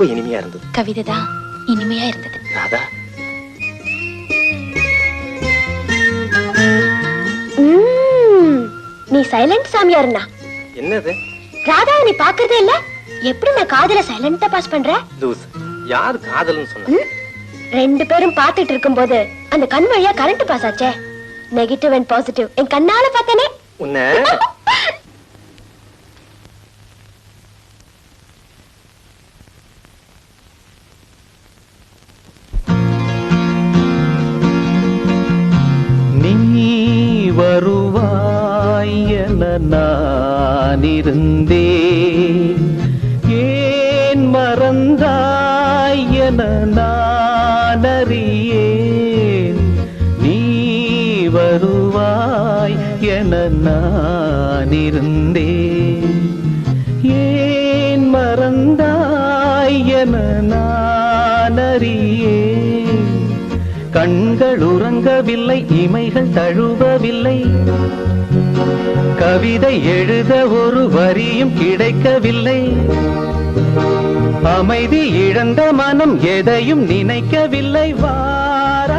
ரொம்ப இனிமையா இருந்தது. கவிதை தான் இனிமையா இருந்தது. ராதா, நீ சைலண்ட் சாமியாருண்ணா. என்னது? ராதா நீ பாக்குறதே இல்ல? எப்படி நான் காதல சைலண்டா பாஸ் பண்ற? லூஸ். யார் காதல்னு சொன்ன? ரெண்டு பேரும் பாத்துட்டு இருக்கும்போது அந்த கண் வழியா கரண்ட் பாஸ் ஆச்சே. நெகட்டிவ் அண்ட் பாசிட்டிவ் என் கண்ணால பார்த்தனே. உன்னை வருவாய் என நான் இருந்தேன், ஏன் மறந்தாய் என நான் அறியேன். நீ வருவாய் என நான் இருந்தேன், ஏன் மறந்தாய் என நான் அறியேன். கண்கள் உறங்கவில்லை, இமைகள் தழுவவில்லை, கவிதை எழுத ஒரு வரியும் கிடைக்கவில்லை. அமைதி இழந்த மனம் எதையும் நினைக்கவில்லை. வார